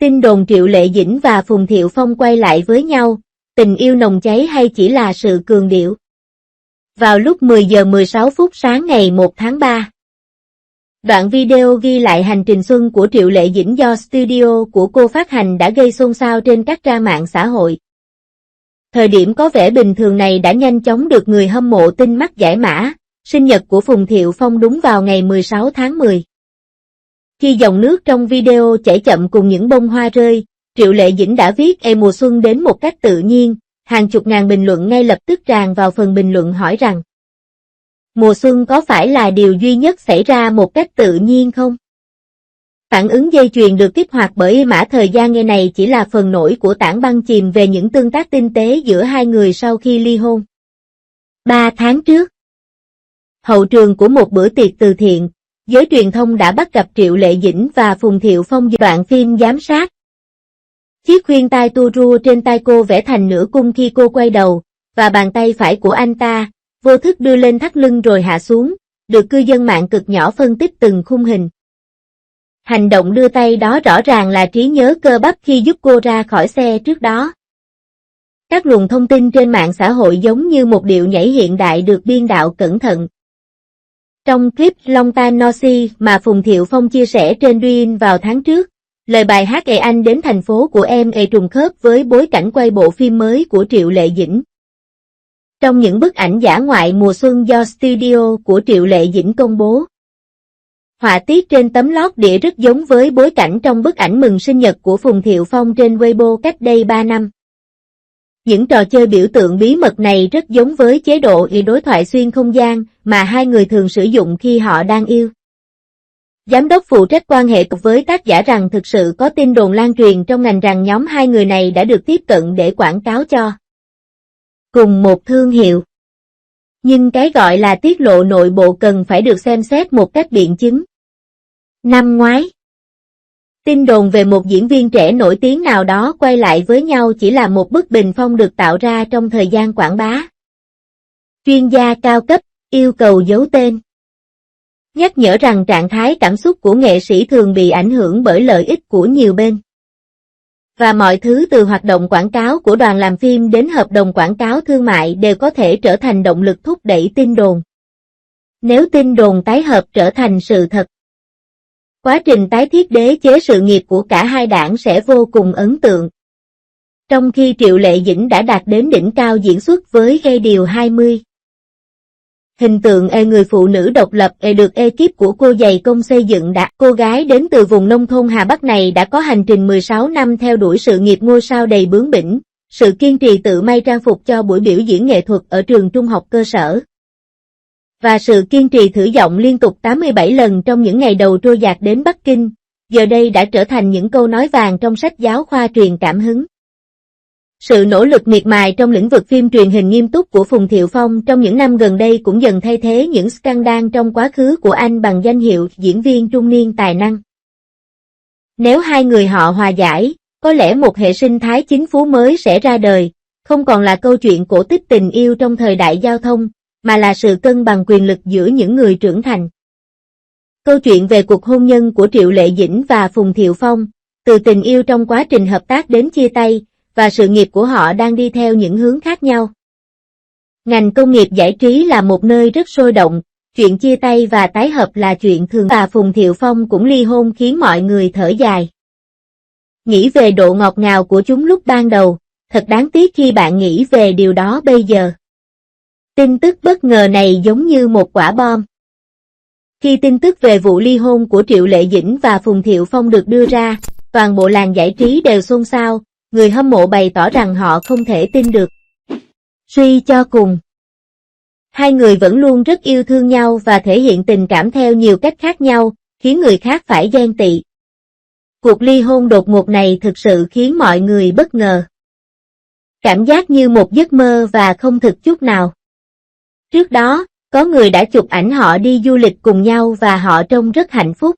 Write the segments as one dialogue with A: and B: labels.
A: Tin đồn Triệu Lệ Dĩnh và Phùng Thiệu Phong quay lại với nhau, tình yêu nồng cháy hay chỉ là sự cường điệu? Vào lúc 10 giờ 16 phút sáng ngày 1 tháng 3. Đoạn video ghi lại hành trình xuân của Triệu Lệ Dĩnh do studio của cô phát hành đã gây xôn xao trên các trang mạng xã hội. Thời điểm có vẻ bình thường này đã nhanh chóng được người hâm mộ tin mắt giải mã, sinh nhật của Phùng Thiệu Phong đúng vào ngày 16 tháng 10. Khi dòng nước trong video chảy chậm cùng những bông hoa rơi, Triệu Lệ Dĩnh đã viết mùa xuân đến một cách tự nhiên, hàng chục ngàn bình luận ngay lập tức tràn vào phần bình luận hỏi rằng mùa xuân có phải là điều duy nhất xảy ra một cách tự nhiên không? Phản ứng dây chuyền được kích hoạt bởi mã thời gian nghe này chỉ là phần nổi của tảng băng chìm về những tương tác tinh tế giữa hai người sau khi ly hôn. 3 tháng trước, hậu trường của một bữa tiệc từ thiện, giới truyền thông đã bắt gặp Triệu Lệ Dĩnh và Phùng Thiệu Phong đoạn phim giám sát. Chiếc khuyên tai tua rua trên tay cô vẽ thành nửa cung khi cô quay đầu, và bàn tay phải của anh ta, vô thức đưa lên thắt lưng rồi hạ xuống, được cư dân mạng cực nhỏ phân tích từng khung hình. Hành động đưa tay đó rõ ràng là trí nhớ cơ bắp khi giúp cô ra khỏi xe trước đó. Các luồng thông tin trên mạng xã hội giống như một điệu nhảy hiện đại được biên đạo cẩn thận. Trong clip Long Time No See mà Phùng Thiệu Phong chia sẻ trên Douyin vào tháng trước, lời bài hát Anh đến thành phố của em trùng khớp với bối cảnh quay bộ phim mới của Triệu Lệ Dĩnh. Trong những bức ảnh dã ngoại mùa xuân do studio của Triệu Lệ Dĩnh công bố, họa tiết trên tấm lót đĩa rất giống với bối cảnh trong bức ảnh mừng sinh nhật của Phùng Thiệu Phong trên Weibo cách đây 3 năm. Những trò chơi biểu tượng bí mật này rất giống với chế độ đối thoại xuyên không gian mà hai người thường sử dụng khi họ đang yêu. Giám đốc phụ trách quan hệ với tác giả rằng thực sự có tin đồn lan truyền trong ngành rằng nhóm hai người này đã được tiếp cận để quảng cáo cho cùng một thương hiệu. Nhưng cái gọi là tiết lộ nội bộ cần phải được xem xét một cách biện chứng. Năm ngoái, tin đồn về một diễn viên trẻ nổi tiếng nào đó quay lại với nhau chỉ là một bức bình phong được tạo ra trong thời gian quảng bá. Chuyên gia cao cấp yêu cầu giấu tên. Nhắc nhở rằng trạng thái cảm xúc của nghệ sĩ thường bị ảnh hưởng bởi lợi ích của nhiều bên. Và mọi thứ từ hoạt động quảng cáo của đoàn làm phim đến hợp đồng quảng cáo thương mại đều có thể trở thành động lực thúc đẩy tin đồn. Nếu tin đồn tái hợp trở thành sự thật, quá trình tái thiết đế chế sự nghiệp của cả hai đảng sẽ vô cùng ấn tượng. Trong khi Triệu Lệ Dĩnh đã đạt đến đỉnh cao diễn xuất với điều 20. Hình tượng người phụ nữ độc lập được ekip của cô dày công xây dựng đã. Cô gái đến từ vùng nông thôn Hà Bắc này đã có hành trình 16 năm theo đuổi sự nghiệp ngôi sao đầy bướng bỉnh, sự kiên trì tự may trang phục cho buổi biểu diễn nghệ thuật ở trường trung học cơ sở. Và sự kiên trì thử giọng liên tục 87 lần trong những ngày đầu trôi dạt đến Bắc Kinh, giờ đây đã trở thành những câu nói vàng trong sách giáo khoa truyền cảm hứng. Sự nỗ lực miệt mài trong lĩnh vực phim truyền hình nghiêm túc của Phùng Thiệu Phong trong những năm gần đây cũng dần thay thế những scandal trong quá khứ của anh bằng danh hiệu diễn viên trung niên tài năng. Nếu hai người họ hòa giải, có lẽ một hệ sinh thái chính phú mới sẽ ra đời, không còn là câu chuyện cổ tích tình yêu trong thời đại giao thông, mà là sự cân bằng quyền lực giữa những người trưởng thành. Câu chuyện về cuộc hôn nhân của Triệu Lệ Dĩnh và Phùng Thiệu Phong, từ tình yêu trong quá trình hợp tác đến chia tay, và sự nghiệp của họ đang đi theo những hướng khác nhau. Ngành công nghiệp giải trí là một nơi rất sôi động, chuyện chia tay và tái hợp là chuyện thường và Phùng Thiệu Phong cũng ly hôn khiến mọi người thở dài. Nghĩ về độ ngọt ngào của chúng lúc ban đầu, thật đáng tiếc khi bạn nghĩ về điều đó bây giờ. Tin tức bất ngờ này giống như một quả bom. Khi tin tức về vụ ly hôn của Triệu Lệ Dĩnh và Phùng Thiệu Phong được đưa ra, toàn bộ làng giải trí đều xôn xao, người hâm mộ bày tỏ rằng họ không thể tin được. Suy cho cùng, hai người vẫn luôn rất yêu thương nhau và thể hiện tình cảm theo nhiều cách khác nhau, khiến người khác phải ghen tị. Cuộc ly hôn đột ngột này thực sự khiến mọi người bất ngờ. Cảm giác như một giấc mơ và không thực chút nào. Trước đó, có người đã chụp ảnh họ đi du lịch cùng nhau và họ trông rất hạnh phúc.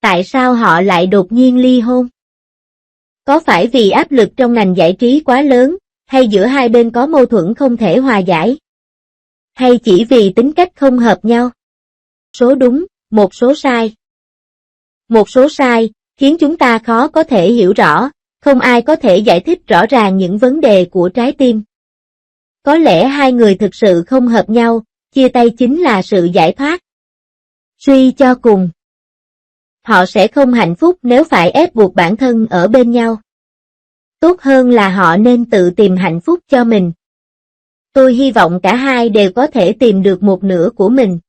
A: Tại sao họ lại đột nhiên ly hôn? Có phải vì áp lực trong ngành giải trí quá lớn, hay giữa hai bên có mâu thuẫn không thể hòa giải? Hay chỉ vì tính cách không hợp nhau? Số đúng, một số sai. Một số sai, khiến chúng ta khó có thể hiểu rõ, không ai có thể giải thích rõ ràng những vấn đề của trái tim. Có lẽ hai người thực sự không hợp nhau, chia tay chính là sự giải thoát. Suy cho cùng, họ sẽ không hạnh phúc nếu phải ép buộc bản thân ở bên nhau. Tốt hơn là họ nên tự tìm hạnh phúc cho mình. Tôi hy vọng cả hai đều có thể tìm được một nửa của mình.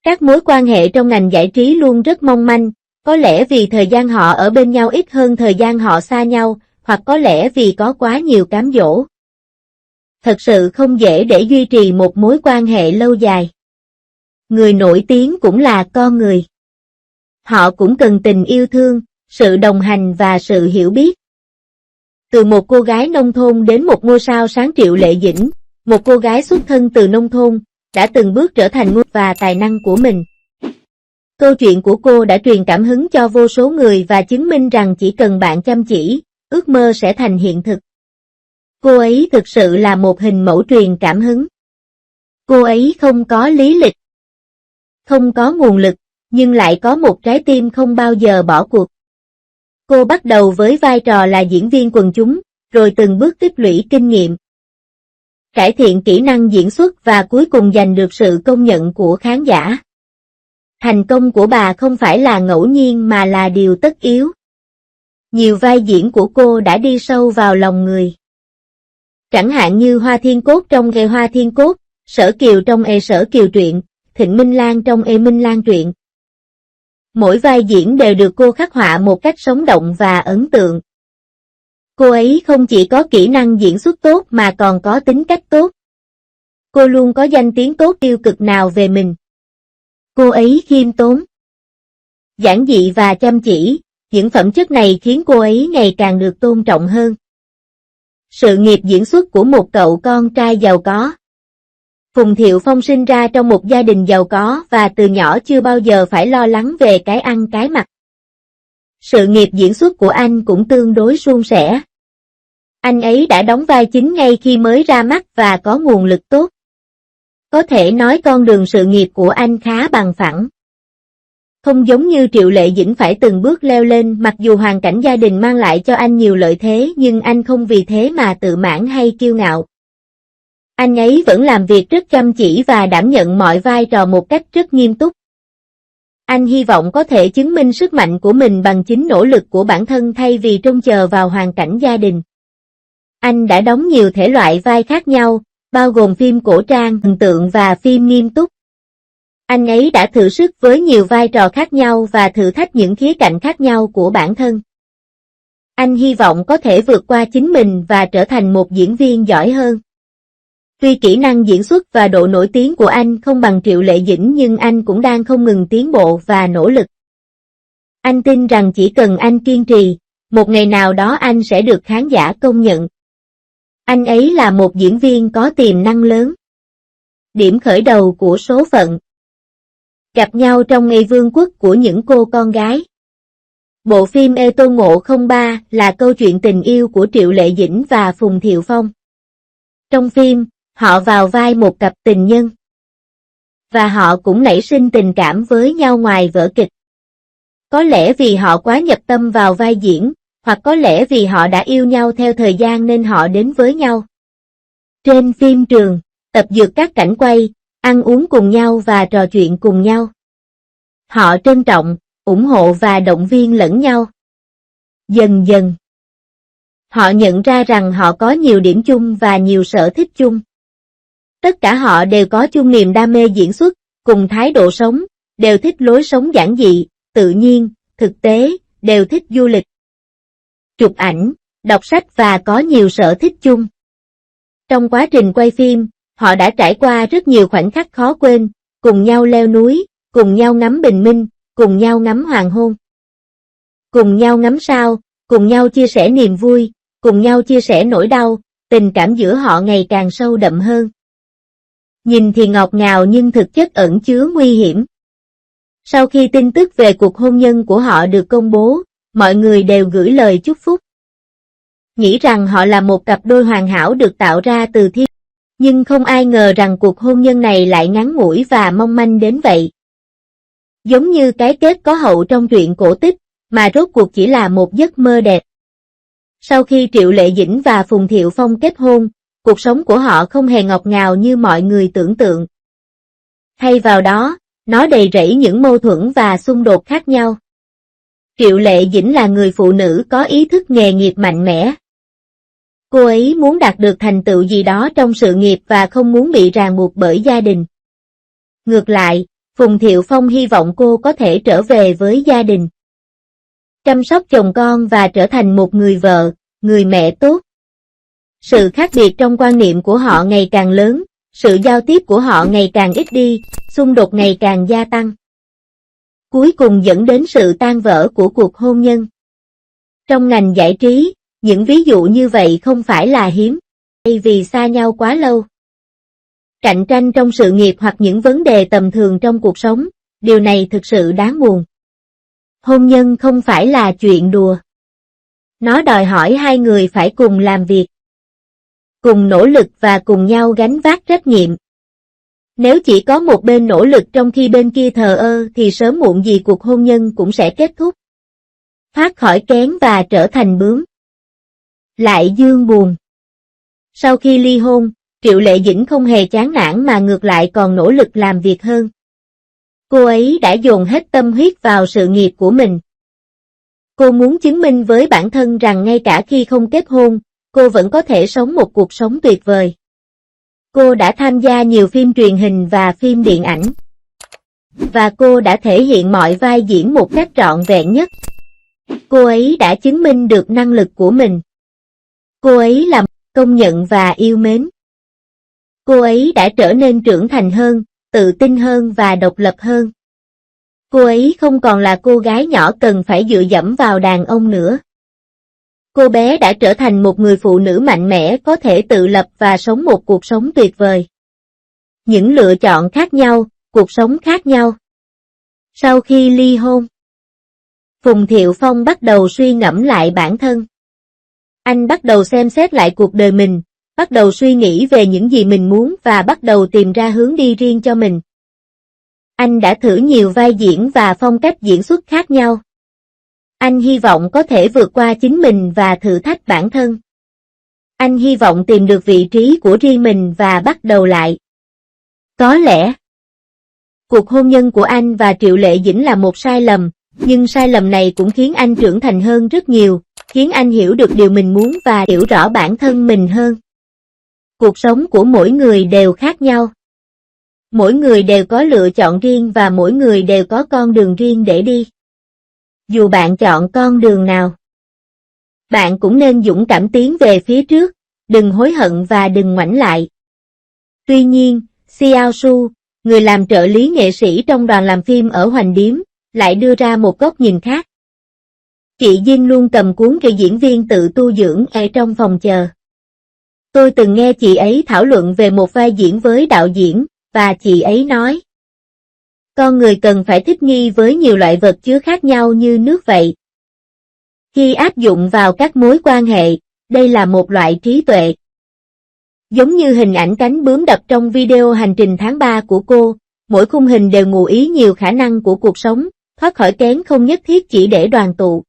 A: Các mối quan hệ trong ngành giải trí luôn rất mong manh, có lẽ vì thời gian họ ở bên nhau ít hơn thời gian họ xa nhau, hoặc có lẽ vì có quá nhiều cám dỗ. Thật sự không dễ để duy trì một mối quan hệ lâu dài. Người nổi tiếng cũng là con người. Họ cũng cần tình yêu thương, sự đồng hành và sự hiểu biết. Từ một cô gái nông thôn đến một ngôi sao sáng Triệu Lệ Dĩnh, một cô gái xuất thân từ nông thôn, đã từng bước trở thành ngôi và tài năng của mình. Câu chuyện của cô đã truyền cảm hứng cho vô số người và chứng minh rằng chỉ cần bạn chăm chỉ, ước mơ sẽ thành hiện thực. Cô ấy thực sự là một hình mẫu truyền cảm hứng. Cô ấy không có lý lịch, không có nguồn lực, nhưng lại có một trái tim không bao giờ bỏ cuộc. Cô bắt đầu với vai trò là diễn viên quần chúng, rồi từng bước tích lũy kinh nghiệm, cải thiện kỹ năng diễn xuất và cuối cùng giành được sự công nhận của khán giả. Thành công của bà không phải là ngẫu nhiên mà là điều tất yếu. Nhiều vai diễn của cô đã đi sâu vào lòng người. Chẳng hạn như Hoa Thiên Cốt trong Ê Hoa Thiên Cốt, Sở Kiều trong Ê Sở Kiều truyện, Thịnh Minh Lan trong Ê Minh Lan truyện. Mỗi vai diễn đều được cô khắc họa một cách sống động và ấn tượng. Cô ấy không chỉ có kỹ năng diễn xuất tốt mà còn có tính cách tốt. Cô luôn có danh tiếng tốt tiêu cực nào về mình. Cô ấy khiêm tốn, giản dị và chăm chỉ, những phẩm chất này khiến cô ấy ngày càng được tôn trọng hơn. Sự nghiệp diễn xuất của một cậu con trai giàu có. Phùng Thiệu Phong sinh ra trong một gia đình giàu có và từ nhỏ chưa bao giờ phải lo lắng về cái ăn cái mặc. Sự nghiệp diễn xuất của anh cũng tương đối suôn sẻ. Anh ấy đã đóng vai chính ngay khi mới ra mắt và có nguồn lực tốt. Có thể nói con đường sự nghiệp của anh khá bằng phẳng. Không giống như Triệu Lệ Dĩnh phải từng bước leo lên, mặc dù hoàn cảnh gia đình mang lại cho anh nhiều lợi thế nhưng anh không vì thế mà tự mãn hay kiêu ngạo. Anh ấy vẫn làm việc rất chăm chỉ và đảm nhận mọi vai trò một cách rất nghiêm túc. Anh hy vọng có thể chứng minh sức mạnh của mình bằng chính nỗ lực của bản thân thay vì trông chờ vào hoàn cảnh gia đình. Anh đã đóng nhiều thể loại vai khác nhau, bao gồm phim cổ trang, thần tượng và phim nghiêm túc. Anh ấy đã thử sức với nhiều vai trò khác nhau và thử thách những khía cạnh khác nhau của bản thân. Anh hy vọng có thể vượt qua chính mình và trở thành một diễn viên giỏi hơn. Tuy kỹ năng diễn xuất và độ nổi tiếng của anh không bằng Triệu Lệ Dĩnh nhưng anh cũng đang không ngừng tiến bộ và nỗ lực. Anh tin rằng chỉ cần anh kiên trì, một ngày nào đó anh sẽ được khán giả công nhận. Anh ấy là một diễn viên có tiềm năng lớn. Điểm khởi đầu của số phận. Gặp nhau trong ngày vương quốc của những cô con gái. Bộ phim Ê Tô Ngộ 03 là câu chuyện tình yêu của Triệu Lệ Dĩnh và Phùng Thiệu Phong. Trong phim, họ vào vai một cặp tình nhân. Và họ cũng nảy sinh tình cảm với nhau ngoài vở kịch. Có lẽ vì họ quá nhập tâm vào vai diễn, hoặc có lẽ vì họ đã yêu nhau theo thời gian nên họ đến với nhau. Trên phim trường, tập dượt các cảnh quay, ăn uống cùng nhau và trò chuyện cùng nhau. Họ trân trọng, ủng hộ và động viên lẫn nhau. Dần dần, họ nhận ra rằng họ có nhiều điểm chung và nhiều sở thích chung. Tất cả họ đều có chung niềm đam mê diễn xuất, cùng thái độ sống, đều thích lối sống giản dị, tự nhiên, thực tế, đều thích du lịch, chụp ảnh, đọc sách và có nhiều sở thích chung. Trong quá trình quay phim, họ đã trải qua rất nhiều khoảnh khắc khó quên, cùng nhau leo núi, cùng nhau ngắm bình minh, cùng nhau ngắm hoàng hôn. Cùng nhau ngắm sao, cùng nhau chia sẻ niềm vui, cùng nhau chia sẻ nỗi đau, tình cảm giữa họ ngày càng sâu đậm hơn. Nhìn thì ngọt ngào nhưng thực chất ẩn chứa nguy hiểm. Sau khi tin tức về cuộc hôn nhân của họ được công bố, mọi người đều gửi lời chúc phúc. Nghĩ rằng họ là một cặp đôi hoàn hảo được tạo ra từ thiên. Nhưng không ai ngờ rằng cuộc hôn nhân này lại ngắn ngủi và mong manh đến vậy. Giống như cái kết có hậu trong truyện cổ tích, mà rốt cuộc chỉ là một giấc mơ đẹp. Sau khi Triệu Lệ Dĩnh và Phùng Thiệu Phong kết hôn, cuộc sống của họ không hề ngọt ngào như mọi người tưởng tượng. Thay vào đó, nó đầy rẫy những mâu thuẫn và xung đột khác nhau. Triệu Lệ Dĩnh là người phụ nữ có ý thức nghề nghiệp mạnh mẽ. Cô ấy muốn đạt được thành tựu gì đó trong sự nghiệp và không muốn bị ràng buộc bởi gia đình. Ngược lại, Phùng Thiệu Phong hy vọng cô có thể trở về với gia đình, chăm sóc chồng con và trở thành một người vợ, người mẹ tốt. Sự khác biệt trong quan niệm của họ ngày càng lớn, sự giao tiếp của họ ngày càng ít đi, xung đột ngày càng gia tăng. Cuối cùng dẫn đến sự tan vỡ của cuộc hôn nhân. Trong ngành giải trí, những ví dụ như vậy không phải là hiếm, vì xa nhau quá lâu. Cạnh tranh trong sự nghiệp hoặc những vấn đề tầm thường trong cuộc sống, điều này thực sự đáng buồn. Hôn nhân không phải là chuyện đùa. Nó đòi hỏi hai người phải cùng làm việc, cùng nỗ lực và cùng nhau gánh vác trách nhiệm. Nếu chỉ có một bên nỗ lực trong khi bên kia thờ ơ thì sớm muộn gì cuộc hôn nhân cũng sẽ kết thúc, thoát khỏi kén và trở thành bướm. Lại Dương buồn. Sau khi ly hôn, Triệu Lệ Dĩnh không hề chán nản mà ngược lại còn nỗ lực làm việc hơn. Cô ấy đã dồn hết tâm huyết vào sự nghiệp của mình. Cô muốn chứng minh với bản thân rằng ngay cả khi không kết hôn, cô vẫn có thể sống một cuộc sống tuyệt vời. Cô đã tham gia nhiều phim truyền hình và phim điện ảnh. Và cô đã thể hiện mọi vai diễn một cách trọn vẹn nhất. Cô ấy đã chứng minh được năng lực của mình. Cô ấy là công nhận và yêu mến. Cô ấy đã trở nên trưởng thành hơn, tự tin hơn và độc lập hơn. Cô ấy không còn là cô gái nhỏ cần phải dựa dẫm vào đàn ông nữa. Cô bé đã trở thành một người phụ nữ mạnh mẽ có thể tự lập và sống một cuộc sống tuyệt vời. Những lựa chọn khác nhau, cuộc sống khác nhau. Sau khi ly hôn, Phùng Thiệu Phong bắt đầu suy ngẫm lại bản thân. Anh bắt đầu xem xét lại cuộc đời mình, bắt đầu suy nghĩ về những gì mình muốn và bắt đầu tìm ra hướng đi riêng cho mình. Anh đã thử nhiều vai diễn và phong cách diễn xuất khác nhau. Anh hy vọng có thể vượt qua chính mình và thử thách bản thân. Anh hy vọng tìm được vị trí của riêng mình và bắt đầu lại. Có lẽ, cuộc hôn nhân của anh và Triệu Lệ Dĩnh là một sai lầm, nhưng sai lầm này cũng khiến anh trưởng thành hơn rất nhiều, khiến anh hiểu được điều mình muốn và hiểu rõ bản thân mình hơn. Cuộc sống của mỗi người đều khác nhau. Mỗi người đều có lựa chọn riêng và mỗi người đều có con đường riêng để đi. Dù bạn chọn con đường nào, bạn cũng nên dũng cảm tiến về phía trước, đừng hối hận và đừng ngoảnh lại. Tuy nhiên, Xiao Su, người làm trợ lý nghệ sĩ trong đoàn làm phim ở Hoành Điếm, lại đưa ra một góc nhìn khác. Chị Dinh luôn cầm cuốn kỹ diễn viên tự tu dưỡng ở trong phòng chờ. Tôi từng nghe chị ấy thảo luận về một vai diễn với đạo diễn, và chị ấy nói: con người cần phải thích nghi với nhiều loại vật chứa khác nhau như nước vậy. Khi áp dụng vào các mối quan hệ, đây là một loại trí tuệ. Giống như hình ảnh cánh bướm đập trong video hành trình tháng 3 của cô, mỗi khung hình đều ngụ ý nhiều khả năng của cuộc sống, thoát khỏi kén không nhất thiết chỉ để đoàn tụ.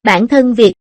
A: Bản thân việc